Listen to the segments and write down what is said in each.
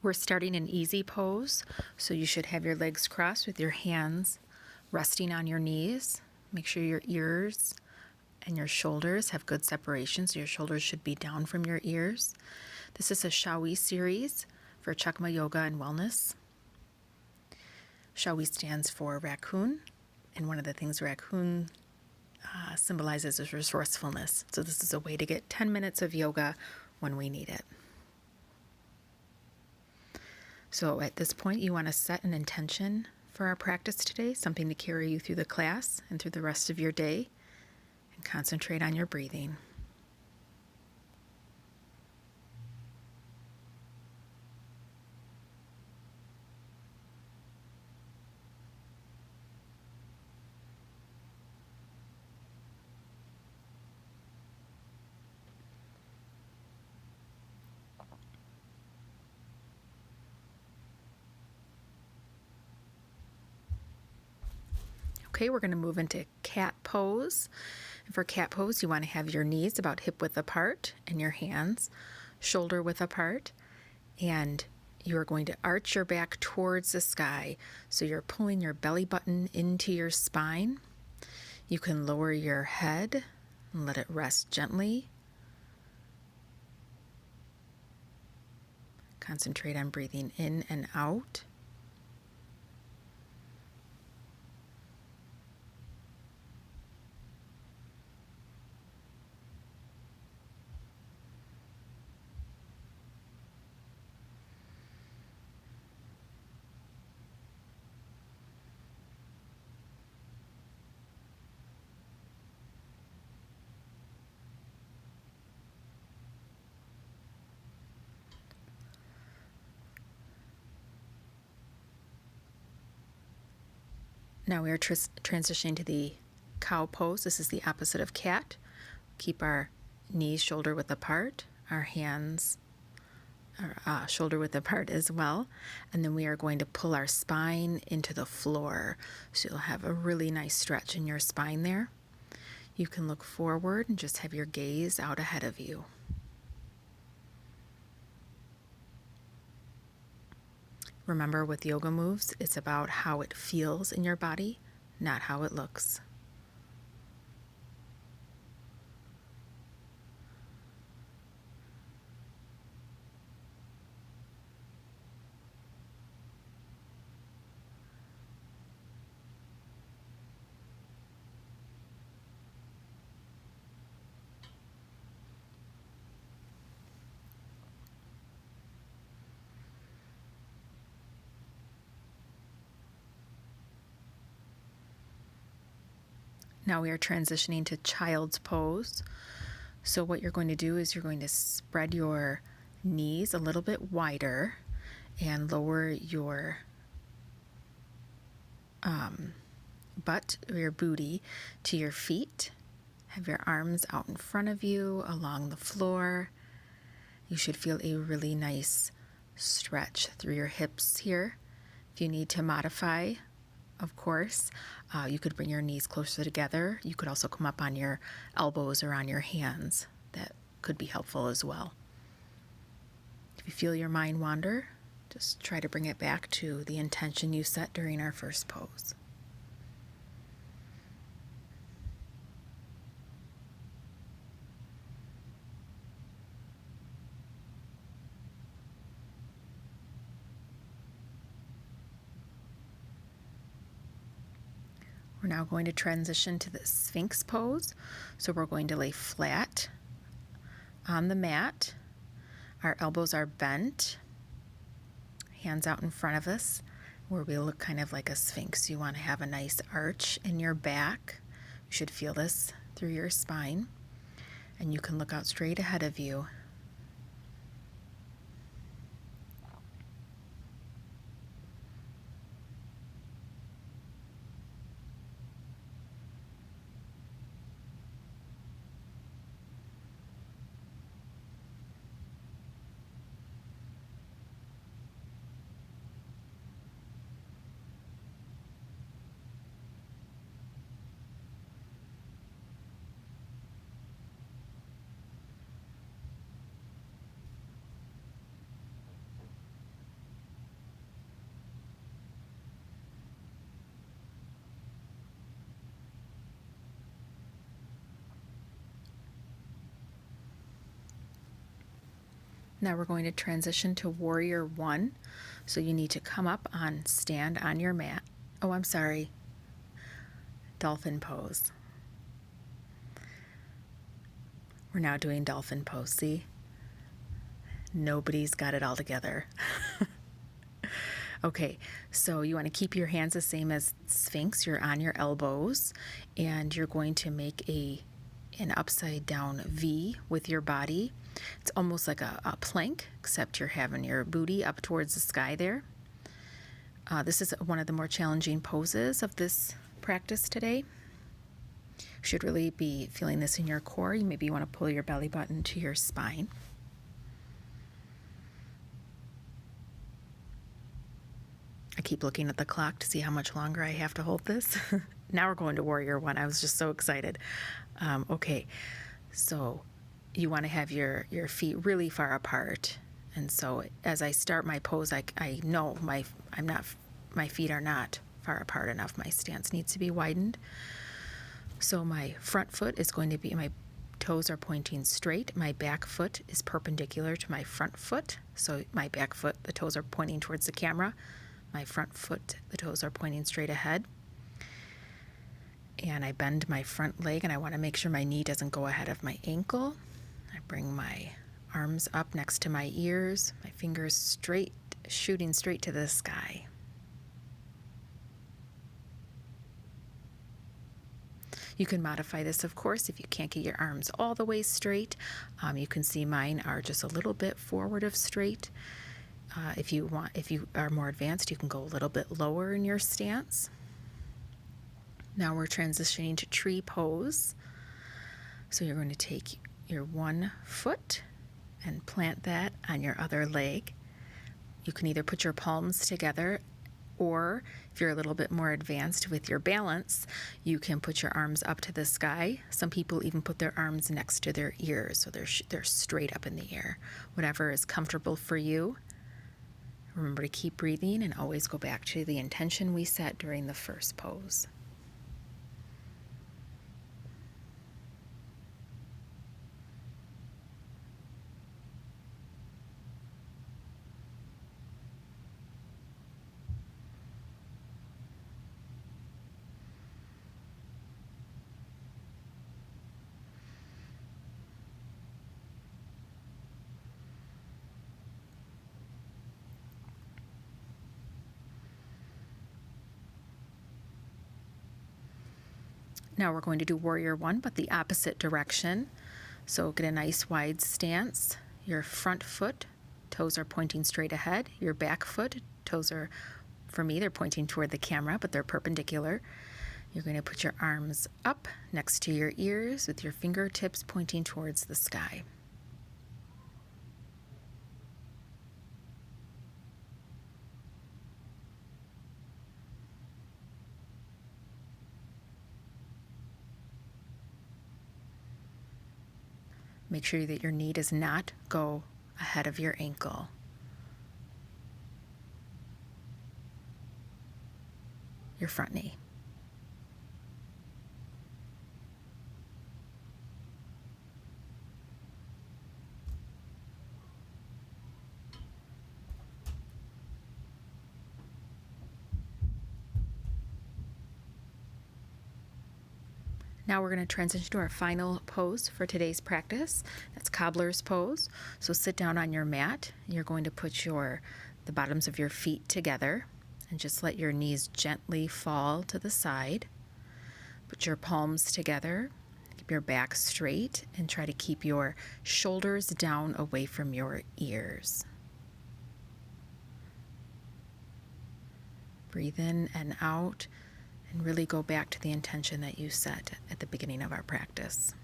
We're starting an easy pose, so you should have your legs crossed with your hands resting on your knees. Make sure your ears and your shoulders have good separation, so your shoulders should be down from your ears. This is a Shawi series for Chakma Yoga and Wellness. Shawi stands for raccoon, and one of the things raccoon symbolizes is resourcefulness. So this is a way to get 10 minutes of yoga when we need it. So at this point, you want to set an intention for our practice today, something to carry you through the class and through the rest of your day, and concentrate on your breathing. Okay, we're going to move into cat pose. And for cat pose, you want to have your knees about hip width apart and your hands shoulder width apart. And you are going to arch your back towards the sky. So you're pulling your belly button into your spine. You can lower your head and let it rest gently. Concentrate on breathing in and out. Now we are transitioning to the cow pose. This is the opposite of cat. Keep our knees shoulder width apart, our hands are shoulder width apart as well. And then we are going to pull our spine into the floor. So you'll have a really nice stretch in your spine there. You can look forward and just have your gaze out ahead of you. Remember, with yoga moves, it's about how it feels in your body, not how it looks. Now we are transitioning to child's pose. So what you're going to do is you're going to spread your knees a little bit wider and lower your butt or your booty to your feet. Have your arms out in front of you along the floor. You should feel a really nice stretch through your hips here. If you need to modify, of course, you could bring your knees closer together. You could also come up on your elbows or on your hands. That could be helpful as well. If you feel your mind wander, just try to bring it back to the intention you set during our first pose. We're now going to transition to the Sphinx pose. So we're going to lay flat on the mat. Our elbows are bent, hands out in front of us, where we look kind of like a sphinx. You want to have a nice arch in your back. You should feel this through your spine. And you can look out straight ahead of you. Now we're going to transition to Warrior One. So you need to come up on, stand on your mat. Oh, I'm sorry. Dolphin pose. We're now doing dolphin pose. See? Nobody's got it all together. Okay, so you want to keep your hands the same as Sphinx. You're on your elbows, and you're going to make an upside down V with your body. It's almost like a plank, except you're having your booty up towards the sky there. This is one of the more challenging poses of this practice today. You should really be feeling this in your core. You maybe want to pull your belly button to your spine. I keep looking at the clock to see how much longer I have to hold this. Now we're going to Warrior One. I was just so excited. Okay, so you want to have your feet really far apart. And so as I start my pose, I know my feet are not far apart enough. My stance needs to be widened. So my front foot is going to be, my toes are pointing straight. My back foot is perpendicular to my front foot. So my back foot, the toes are pointing towards the camera. My front foot, the toes are pointing straight ahead. And I bend my front leg, and I want to make sure my knee doesn't go ahead of my ankle. I bring my arms up next to my ears, my fingers straight, shooting straight to the sky. You can modify this, of course, if you can't get your arms all the way straight. You can see mine are just a little bit forward of straight. If you are more advanced, you can go a little bit lower in your stance. Now we're transitioning to tree pose. So you're going to take your one foot and plant that on your other leg. You can either put your palms together, or if you're a little bit more advanced with your balance, you can put your arms up to the sky. Some people even put their arms next to their ears, so they're straight up in the air. Whatever is comfortable for you. Remember to keep breathing and always go back to the intention we set during the first pose. Now we're going to do Warrior One, but the opposite direction. So get a nice wide stance. Your front foot, toes are pointing straight ahead. Your back foot, toes are, for me, they're pointing toward the camera, but they're perpendicular. You're going to put your arms up next to your ears with your fingertips pointing towards the sky. Make sure that your knee does not go ahead of your ankle. Your front knee. Now we're going to transition to our final pose for today's practice. That's cobbler's pose. So sit down on your mat. You're going to put the bottoms of your feet together and just let your knees gently fall to the side. Put your palms together. Keep your back straight and try to keep your shoulders down away from your ears. Breathe in and out. And really go back to the intention that you set at the beginning of our practice.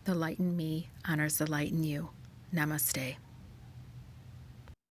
The light in me honors the light in you. Namaste.